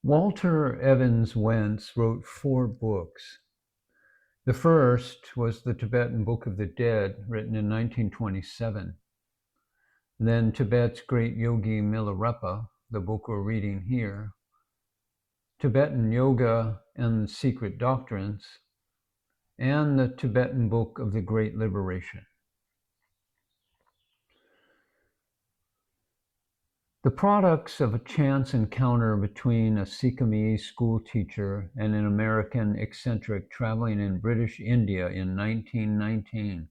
Walter Evans-Wentz wrote 4 books. The first was the Tibetan Book of the Dead, written in 1927. Then Tibet's great yogi Milarepa, the book we're reading here, Tibetan Yoga and Secret Doctrines, and the Tibetan Book of the Great Liberation. The products of a chance encounter between a Sikkimese schoolteacher and an American eccentric traveling in British India in 1919.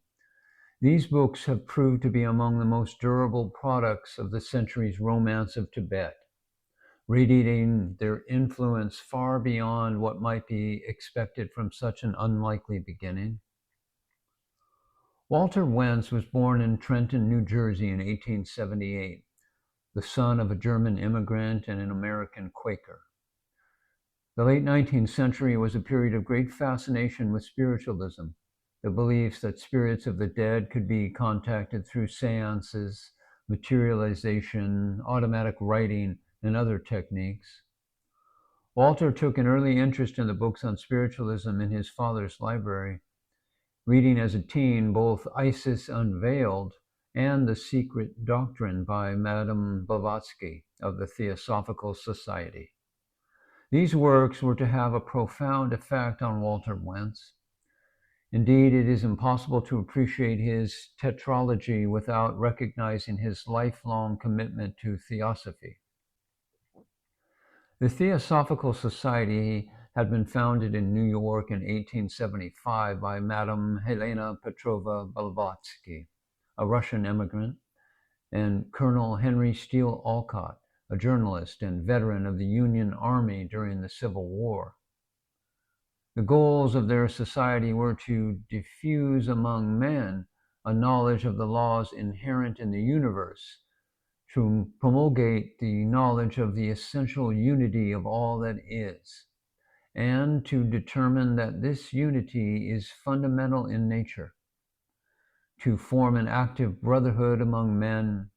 These books have proved to be among the most durable products of the century's romance of Tibet, radiating their influence far beyond what might be expected from such an unlikely beginning. Walter Wentz was born in Trenton, New Jersey in 1878. The son of a German immigrant and an American Quaker. The late 19th century was a period of great fascination with spiritualism, the beliefs that spirits of the dead could be contacted through seances, materialization, automatic writing, and other techniques. Walter took an early interest in the books on spiritualism in his father's library, reading as a teen both Isis Unveiled and The Secret Doctrine by Madame Blavatsky of the Theosophical Society. These works were to have a profound effect on Walter Wentz. Indeed, it is impossible to appreciate his tetralogy without recognizing his lifelong commitment to theosophy. The Theosophical Society had been founded in New York in 1875 by Madame Helena Petrova Blavatsky, a Russian immigrant, and Colonel Henry Steele Olcott, a journalist and veteran of the Union Army during the Civil War. The goals of their society were to diffuse among men a knowledge of the laws inherent in the universe, to promulgate the knowledge of the essential unity of all that is, and to determine that this unity is fundamental in nature, to form an active brotherhood among men,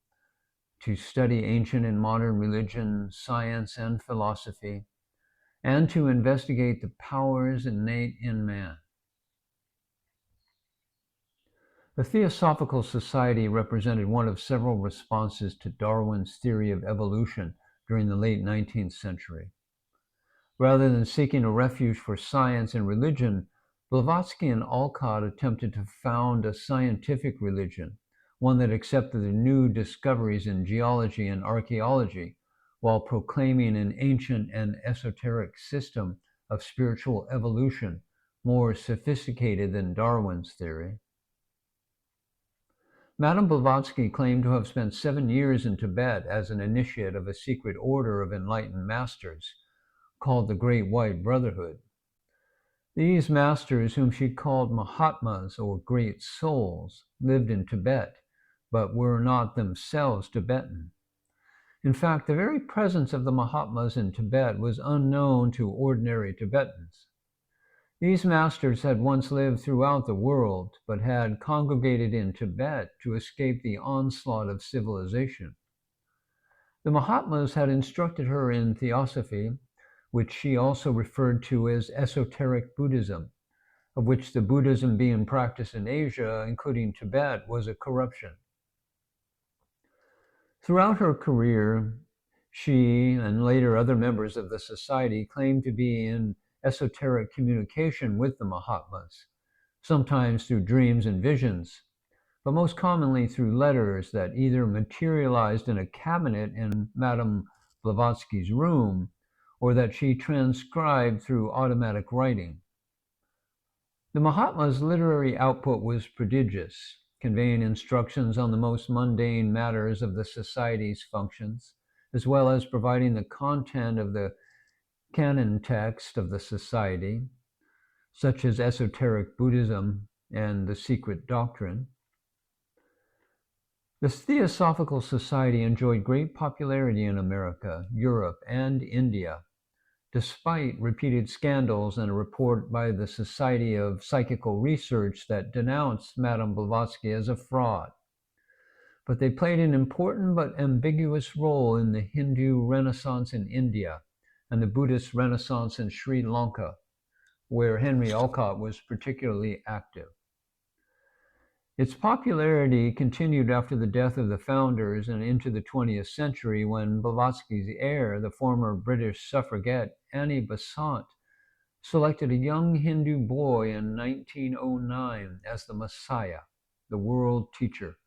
to study ancient and modern religion, science, and philosophy, and to investigate the powers innate in man. The Theosophical Society represented one of several responses to Darwin's theory of evolution during the late 19th century. Rather than seeking a refuge for science and religion, Blavatsky and Olcott attempted to found a scientific religion, one that accepted the new discoveries in geology and archaeology, while proclaiming an ancient and esoteric system of spiritual evolution more sophisticated than Darwin's theory. Madame Blavatsky claimed to have spent 7 years in Tibet as an initiate of a secret order of enlightened masters, called the Great White Brotherhood. These masters, whom she called Mahatmas or Great Souls, lived in Tibet, but were not themselves Tibetan. In fact, the very presence of the Mahatmas in Tibet was unknown to ordinary Tibetans. These masters had once lived throughout the world, but had congregated in Tibet to escape the onslaught of civilization. The Mahatmas had instructed her in theosophy, which she also referred to as esoteric Buddhism, of which the Buddhism being practiced in Asia, including Tibet, was a corruption. Throughout her career, she and later other members of the society claimed to be in esoteric communication with the Mahatmas, sometimes through dreams and visions, but most commonly through letters that either materialized in a cabinet in Madame Blavatsky's room or that she transcribed through automatic writing. The Mahatma's literary output was prodigious, conveying instructions on the most mundane matters of the society's functions, as well as providing the content of the canon text of the society, such as esoteric Buddhism and the Secret Doctrine. The Theosophical Society enjoyed great popularity in America, Europe, and India, despite repeated scandals and a report by the Society of Psychical Research that denounced Madame Blavatsky as a fraud. But they played an important but ambiguous role in the Hindu Renaissance in India and the Buddhist Renaissance in Sri Lanka, where Henry Olcott was particularly active. Its popularity continued after the death of the founders and into the 20th century when Blavatsky's heir, the former British suffragette Annie Besant, selected a young Hindu boy in 1909 as the Messiah, the world teacher,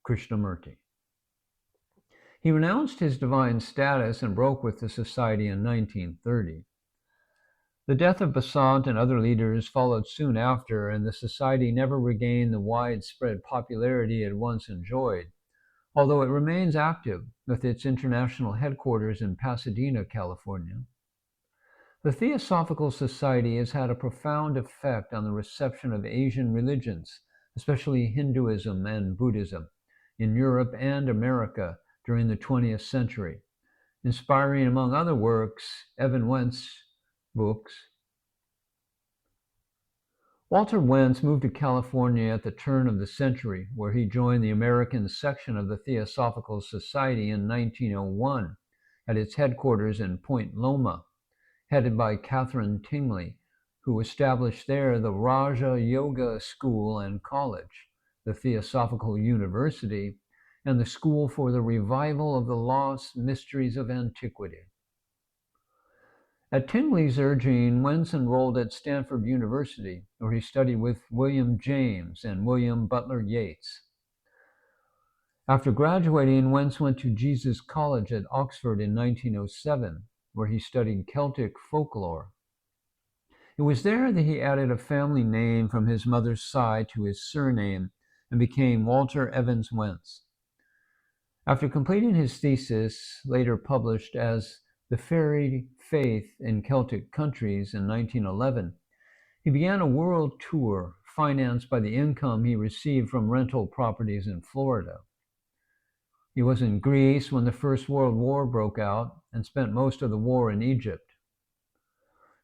Krishnamurti. He renounced his divine status and broke with the society in 1930. The death of Besant and other leaders followed soon after, and the society never regained the widespread popularity it once enjoyed, although it remains active with its international headquarters in Pasadena, California. The Theosophical Society has had a profound effect on the reception of Asian religions, especially Hinduism and Buddhism, in Europe and America during the 20th century, inspiring, among other works, Evans-Wentz books. Walter Wentz moved to California at the turn of the century, where he joined the American section of the Theosophical Society in 1901 at its headquarters in Point Loma, headed by Catherine Tingley, who established there the Raja Yoga School and College, the Theosophical University, and the School for the Revival of the Lost Mysteries of Antiquity. At Tingley's urging, Wentz enrolled at Stanford University, where he studied with William James and William Butler Yeats. After graduating, Wentz went to Jesus College at Oxford in 1907, where he studied Celtic folklore. It was there that he added a family name from his mother's side to his surname and became Walter Evans-Wentz. After completing his thesis, later published as The Fairy Faith in Celtic Countries in 1911, he began a world tour financed by the income he received from rental properties in Florida. He was in Greece when the First World War broke out and spent most of the war in Egypt.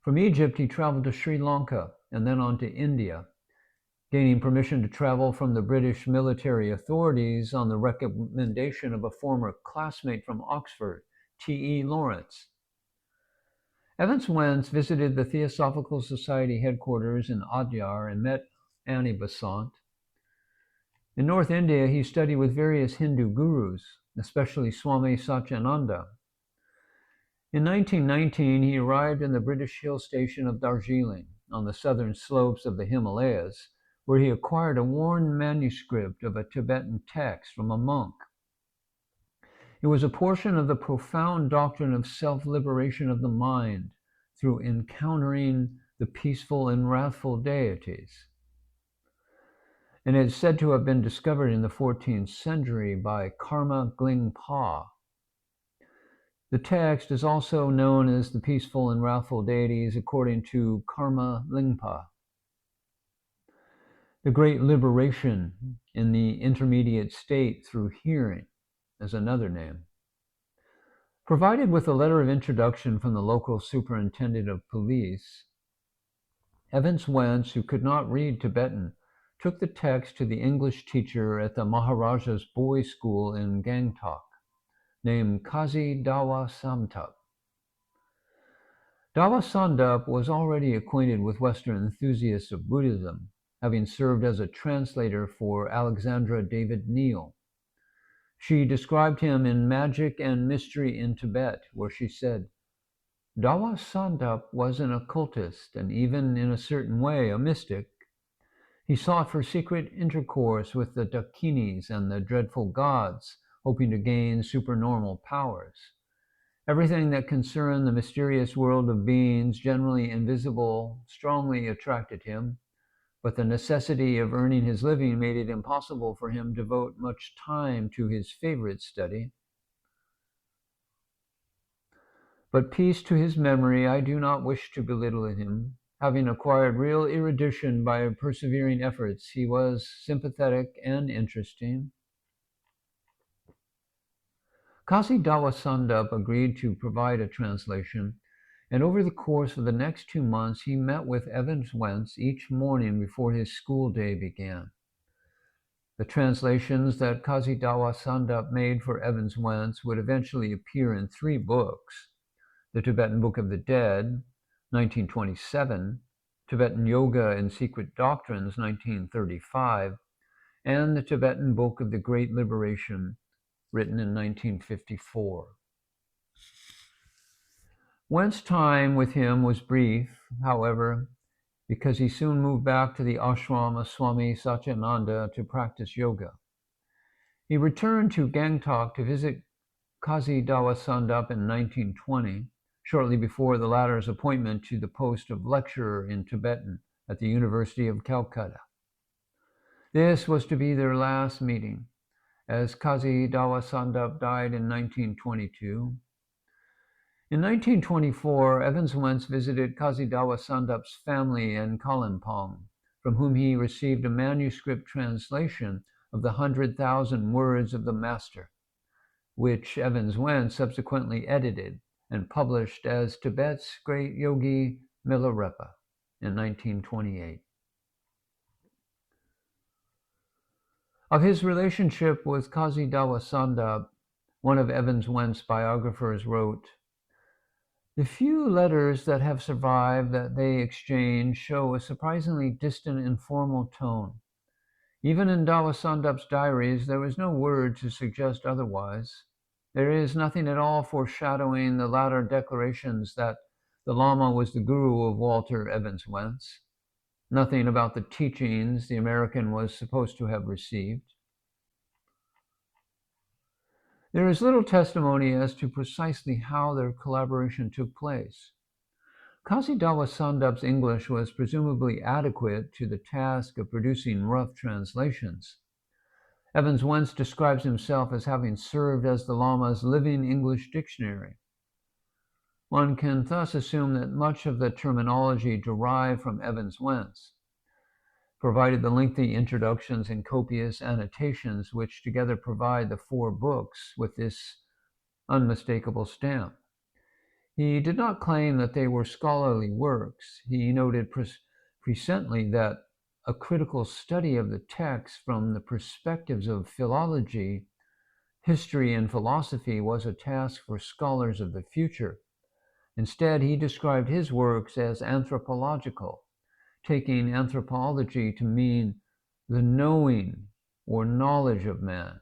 From Egypt, he traveled to Sri Lanka and then on to India, gaining permission to travel from the British military authorities on the recommendation of a former classmate from Oxford, T.E. Lawrence. Evans-Wentz visited the Theosophical Society headquarters in Adyar and met Annie Besant. In North India, he studied with various Hindu gurus, especially Swami Satyananda. In 1919, he arrived in the British hill station of Darjeeling on the southern slopes of the Himalayas, where he acquired a worn manuscript of a Tibetan text from a monk. It was a portion of the profound doctrine of self-liberation of the mind through encountering the peaceful and wrathful deities. And it is said to have been discovered in the 14th century by Karma Glingpa. The text is also known as the peaceful and wrathful deities according to Karma Lingpa. The great liberation in the intermediate state through hearing is another name. Provided with a letter of introduction from the local superintendent of police, Evans-Wentz, who could not read Tibetan, took the text to the English teacher at the Maharaja's boys' school in Gangtok, named Kazi Dawa-Samdup. Dawa-Samdup was already acquainted with Western enthusiasts of Buddhism, having served as a translator for Alexandra David Neal. She described him in Magic and Mystery in Tibet, where she said, Dawa-Samdup was an occultist and even in a certain way a mystic. He sought for secret intercourse with the Dakinis and the dreadful gods, hoping to gain supernormal powers. Everything that concerned the mysterious world of beings, generally invisible, strongly attracted him, but the necessity of earning his living made it impossible for him to devote much time to his favorite study. But peace to his memory, I do not wish to belittle him. Having acquired real erudition by persevering efforts, he was sympathetic and interesting. Kazi Dawa-Samdup agreed to provide a translation, and over the course of the next 2 months, he met with Evans-Wentz each morning before his school day began. The translations that Kazi Dawa-Samdup made for Evans-Wentz would eventually appear in 3 books: the Tibetan Book of the Dead, 1927, Tibetan Yoga and Secret Doctrines, 1935, and the Tibetan Book of the Great Liberation, written in 1954. Wentz's time with him was brief, however, because he soon moved back to the ashram of Swami Satyananda to practice yoga. He returned to Gangtok to visit Kazi Dawa-Samdup in 1920, shortly before the latter's appointment to the post of lecturer in Tibetan at the University of Calcutta. This was to be their last meeting, as Kazi Dawa-Samdup died in 1922. In 1924, Evans-Wentz visited Kazi Dawa-Samdup's family in Kalimpong, from whom he received a manuscript translation of the 100,000 words of the Master, which Evans-Wentz subsequently edited and published as Tibet's Great Yogi Milarepa in 1928. Of his relationship with Kazi Dawa-Samdup, one of Evans-Wentz's biographers wrote, "The few letters that have survived that they exchanged show a surprisingly distant, informal tone. Even in Dawa-Samdup's diaries, there was no word to suggest otherwise. There is nothing at all foreshadowing the latter declarations that the Lama was the guru of Walter Evans-Wentz. Nothing about the teachings the American was supposed to have received. There is little testimony as to precisely how their collaboration took place. Kazi Dawa-Samdup's English was presumably adequate to the task of producing rough translations. Evans-Wentz describes himself as having served as the Lama's living English dictionary. One can thus assume that much of the terminology derived from Evans-Wentz, provided the lengthy introductions and copious annotations which together provide the 4 books with this unmistakable stamp. He did not claim that they were scholarly works. He noted presently that a critical study of the text from the perspectives of philology, history, and philosophy was a task for scholars of the future. Instead, he described his works as anthropological, taking anthropology to mean the knowing or knowledge of man.